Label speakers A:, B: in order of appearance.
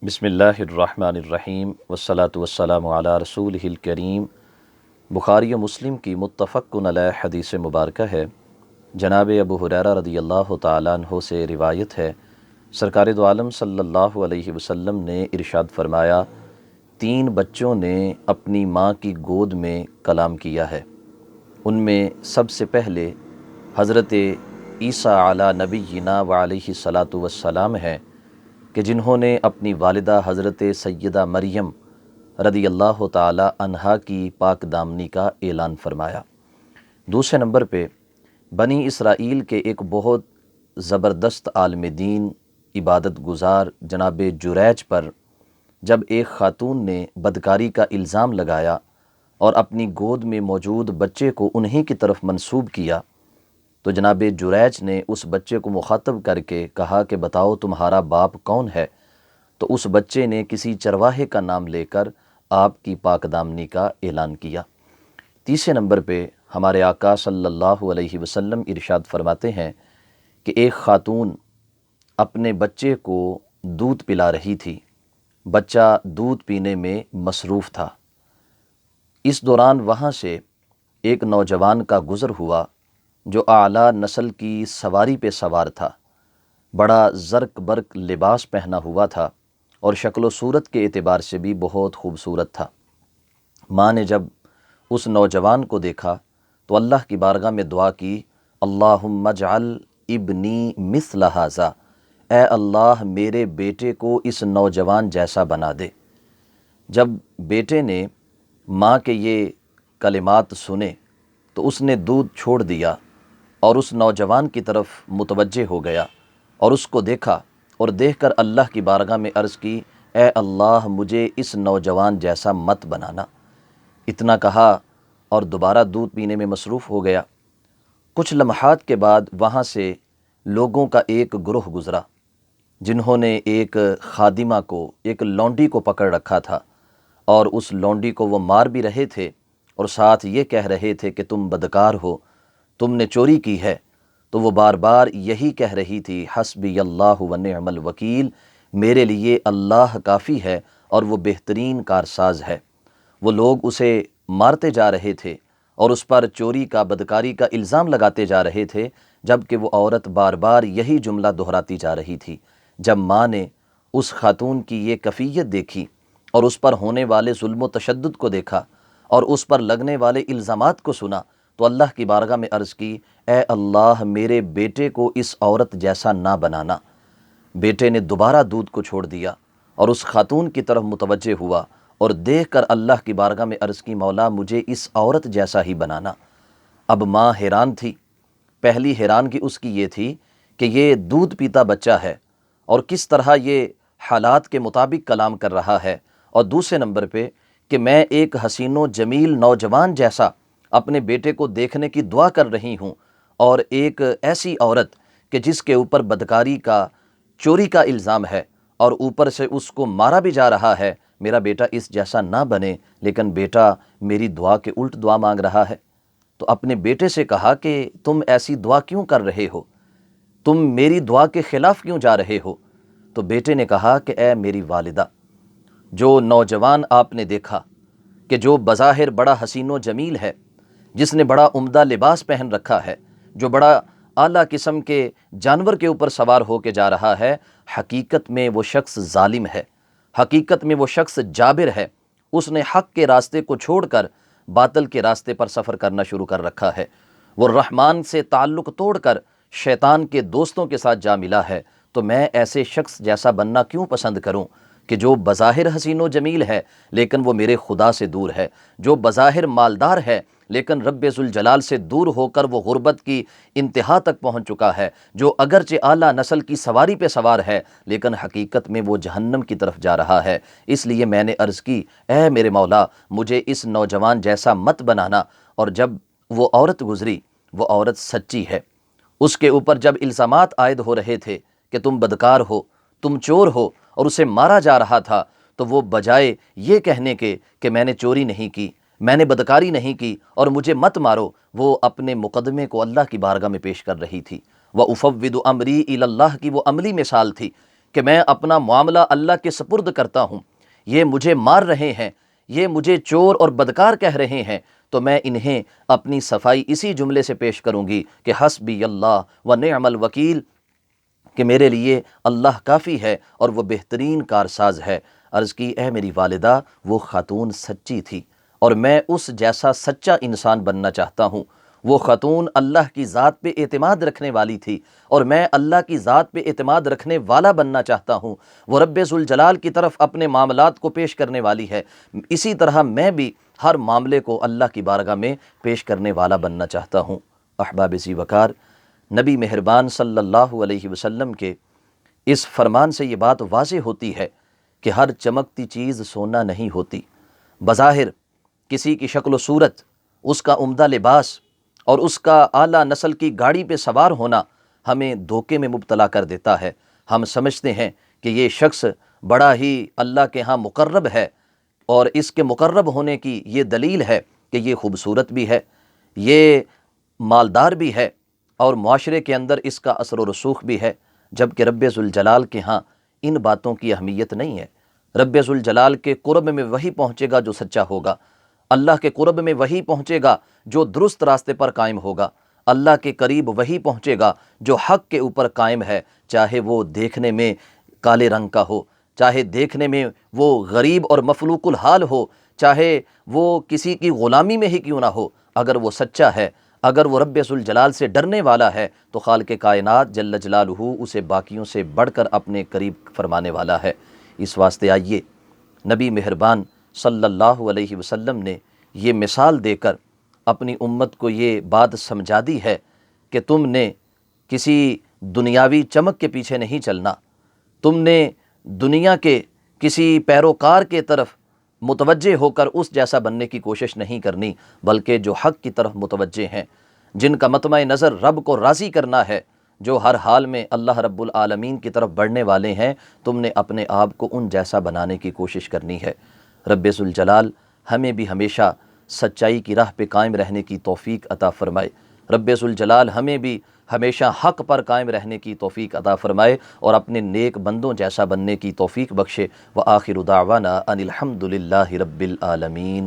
A: بسم اللہ الرحمن الرحیم والصلاة والسلام علی رسولہ الکریم۔ بخاری و مسلم کی متفق علیہ حدیث مبارکہ ہے، جناب ابو ہریرہ رضی اللہ تعالیٰ عنہ سے روایت ہے، سرکار دو عالم صلی اللہ علیہ وسلم نے ارشاد فرمایا، 3 بچوں نے اپنی ماں کی گود میں کلام کیا ہے۔ ان میں سب سے پہلے حضرت عیسیٰ علی نبینا وعلیہ الصلاۃ والسلام ہیں کہ جنہوں نے اپنی والدہ حضرت سیدہ مریم رضی اللہ تعالی عنہا کی پاک دامنی کا اعلان فرمایا۔ دوسرے نمبر پہ بنی اسرائیل کے ایک بہت زبردست عالم دین عبادت گزار جناب جریج پر جب ایک خاتون نے بدکاری کا الزام لگایا اور اپنی گود میں موجود بچے کو انہی کی طرف منسوب کیا، تو جناب جریج نے اس بچے کو مخاطب کر کے کہا کہ بتاؤ تمہارا باپ کون ہے؟ تو اس بچے نے کسی چرواہے کا نام لے کر آپ کی پاک دامنی کا اعلان کیا۔ تیسرے نمبر پہ ہمارے آقا صلی اللہ علیہ وسلم ارشاد فرماتے ہیں کہ ایک خاتون اپنے بچے کو دودھ پلا رہی تھی، بچہ دودھ پینے میں مصروف تھا۔ اس دوران وہاں سے ایک نوجوان کا گزر ہوا جو اعلیٰ نسل کی سواری پہ سوار تھا، بڑا زرق برق لباس پہنا ہوا تھا اور شکل و صورت کے اعتبار سے بھی بہت خوبصورت تھا۔ ماں نے جب اس نوجوان کو دیکھا تو اللہ کی بارگاہ میں دعا کی، اللہم اجعل ابنی مثل ھذا، اے اللہ میرے بیٹے کو اس نوجوان جیسا بنا دے۔ جب بیٹے نے ماں کے یہ کلمات سنے تو اس نے دودھ چھوڑ دیا اور اس نوجوان کی طرف متوجہ ہو گیا اور اس کو دیکھا اور دیکھ کر اللہ کی بارگاہ میں عرض کی، اے اللہ مجھے اس نوجوان جیسا مت بنانا۔ اتنا کہا اور دوبارہ دودھ پینے میں مصروف ہو گیا۔ کچھ لمحات کے بعد وہاں سے لوگوں کا ایک گروہ گزرا جنہوں نے ایک خادمہ کو، ایک لونڈی کو پکڑ رکھا تھا اور اس لونڈی کو وہ مار بھی رہے تھے اور ساتھ یہ کہہ رہے تھے کہ تم بدکار ہو، تم نے چوری کی ہے۔ تو وہ بار بار یہی کہہ رہی تھی، حسبی اللہ و نعم الوکیل، میرے لیے اللہ کافی ہے اور وہ بہترین کارساز ہے۔ وہ لوگ اسے مارتے جا رہے تھے اور اس پر چوری کا، بدکاری کا الزام لگاتے جا رہے تھے، جبکہ وہ عورت بار بار یہی جملہ دہراتی جا رہی تھی۔ جب ماں نے اس خاتون کی یہ کیفیت دیکھی اور اس پر ہونے والے ظلم و تشدد کو دیکھا اور اس پر لگنے والے الزامات کو سنا تو اللہ کی بارگاہ میں عرض کی، اے اللہ میرے بیٹے کو اس عورت جیسا نہ بنانا۔ بیٹے نے دوبارہ دودھ کو چھوڑ دیا اور اس خاتون کی طرف متوجہ ہوا اور دیکھ کر اللہ کی بارگاہ میں عرض کی، مولا مجھے اس عورت جیسا ہی بنانا۔ اب ماں حیران تھی۔ پہلی حیرانگی اس کی یہ تھی کہ یہ دودھ پیتا بچہ ہے اور کس طرح یہ حالات کے مطابق کلام کر رہا ہے، اور دوسرے نمبر پہ کہ میں ایک حسین و جمیل نوجوان جیسا اپنے بیٹے کو دیکھنے کی دعا کر رہی ہوں، اور ایک ایسی عورت کہ جس کے اوپر بدکاری کا، چوری کا الزام ہے اور اوپر سے اس کو مارا بھی جا رہا ہے، میرا بیٹا اس جیسا نہ بنے، لیکن بیٹا میری دعا کے الٹ دعا مانگ رہا ہے۔ تو اپنے بیٹے سے کہا کہ تم ایسی دعا کیوں کر رہے ہو؟ تم میری دعا کے خلاف کیوں جا رہے ہو؟ تو بیٹے نے کہا کہ اے میری والدہ، جو نوجوان آپ نے دیکھا کہ جو بظاہر بڑا حسین و جمیل ہے، جس نے بڑا عمدہ لباس پہن رکھا ہے، جو بڑا اعلیٰ قسم کے جانور کے اوپر سوار ہو کے جا رہا ہے، حقیقت میں وہ شخص ظالم ہے، حقیقت میں وہ شخص جابر ہے۔ اس نے حق کے راستے کو چھوڑ کر باطل کے راستے پر سفر کرنا شروع کر رکھا ہے۔ وہ رحمان سے تعلق توڑ کر شیطان کے دوستوں کے ساتھ جا ملا ہے۔ تو میں ایسے شخص جیسا بننا کیوں پسند کروں کہ جو بظاہر حسین و جمیل ہے لیکن وہ میرے خدا سے دور ہے، جو بظاہر مالدار ہے لیکن رب ذوالجلال سے دور ہو کر وہ غربت کی انتہا تک پہنچ چکا ہے، جو اگرچہ اعلیٰ نسل کی سواری پہ سوار ہے لیکن حقیقت میں وہ جہنم کی طرف جا رہا ہے۔ اس لیے میں نے عرض کی، اے میرے مولا مجھے اس نوجوان جیسا مت بنانا۔ اور جب وہ عورت گزری، وہ عورت سچی ہے۔ اس کے اوپر جب الزامات عائد ہو رہے تھے کہ تم بدکار ہو، تم چور ہو، اور اسے مارا جا رہا تھا، تو وہ بجائے یہ کہنے کے کہ میں نے چوری نہیں کی، میں نے بدکاری نہیں کی اور مجھے مت مارو، وہ اپنے مقدمے کو اللہ کی بارگاہ میں پیش کر رہی تھی۔ وَأُفَوِّضُ أَمْرِي إِلَى اللَّهِ کی وہ عملی مثال تھی کہ میں اپنا معاملہ اللہ کے سپرد کرتا ہوں، یہ مجھے مار رہے ہیں، یہ مجھے چور اور بدکار کہہ رہے ہیں، تو میں انہیں اپنی صفائی اسی جملے سے پیش کروں گی کہ حسبی اللہ و نعم الوکیل، کہ میرے لیے اللہ کافی ہے اور وہ بہترین کارساز ہے۔ عرض کی اے میری والدہ، وہ خاتون سچی تھی اور میں اس جیسا سچا انسان بننا چاہتا ہوں۔ وہ خاتون اللہ کی ذات پہ اعتماد رکھنے والی تھی اور میں اللہ کی ذات پہ اعتماد رکھنے والا بننا چاہتا ہوں۔ وہ رب ذوالجلال کی طرف اپنے معاملات کو پیش کرنے والی ہے، اسی طرح میں بھی ہر معاملے کو اللہ کی بارگاہ میں پیش کرنے والا بننا چاہتا ہوں۔ احباب ذی وقار، نبی مہربان صلی اللہ علیہ وسلم کے اس فرمان سے یہ بات واضح ہوتی ہے کہ ہر چمکتی چیز سونا نہیں ہوتی۔ بظاہر کسی کی شکل و صورت، اس کا عمدہ لباس اور اس کا اعلیٰ نسل کی گاڑی پہ سوار ہونا ہمیں دھوکے میں مبتلا کر دیتا ہے۔ ہم سمجھتے ہیں کہ یہ شخص بڑا ہی اللہ کے ہاں مقرب ہے، اور اس کے مقرب ہونے کی یہ دلیل ہے کہ یہ خوبصورت بھی ہے، یہ مالدار بھی ہے، اور معاشرے کے اندر اس کا اثر و رسوخ بھی ہے، جبکہ رب ذوالجلال کے ہاں ان باتوں کی اہمیت نہیں ہے۔ رب ذوالجلال کے قرب میں وہی پہنچے گا جو سچا ہوگا، اللہ کے قرب میں وہی پہنچے گا جو درست راستے پر قائم ہوگا، اللہ کے قریب وہی پہنچے گا جو حق کے اوپر قائم ہے، چاہے وہ دیکھنے میں کالے رنگ کا ہو، چاہے دیکھنے میں وہ غریب اور مفلوق الحال ہو، چاہے وہ کسی کی غلامی میں ہی کیوں نہ ہو، اگر وہ سچا ہے، اگر وہ رب ذوالجلال سے ڈرنے والا ہے تو خالق کائنات جل جلالہ اسے باقیوں سے بڑھ کر اپنے قریب فرمانے والا ہے۔ اس واسطے آئیے نبی مہربان صلی اللہ علیہ وسلم نے یہ مثال دے کر اپنی امت کو یہ بات سمجھا دی ہے کہ تم نے کسی دنیاوی چمک کے پیچھے نہیں چلنا، تم نے دنیا کے کسی پیروکار کے طرف متوجہ ہو کر اس جیسا بننے کی کوشش نہیں کرنی، بلکہ جو حق کی طرف متوجہ ہیں، جن کا مطمع نظر رب کو راضی کرنا ہے، جو ہر حال میں اللہ رب العالمین کی طرف بڑھنے والے ہیں، تم نے اپنے آپ کو ان جیسا بنانے کی کوشش کرنی ہے۔ رب ذوالجلال ہمیں بھی ہمیشہ سچائی کی راہ پہ قائم رہنے کی توفیق عطا فرمائے۔ رب ذوالجلال ہمیں بھی ہمیشہ حق پر قائم رہنے کی توفیق عطا فرمائے اور اپنے نیک بندوں جیسا بننے کی توفیق بخشے۔ وآخر دعوانا ان الحمد للہ رب العالمین۔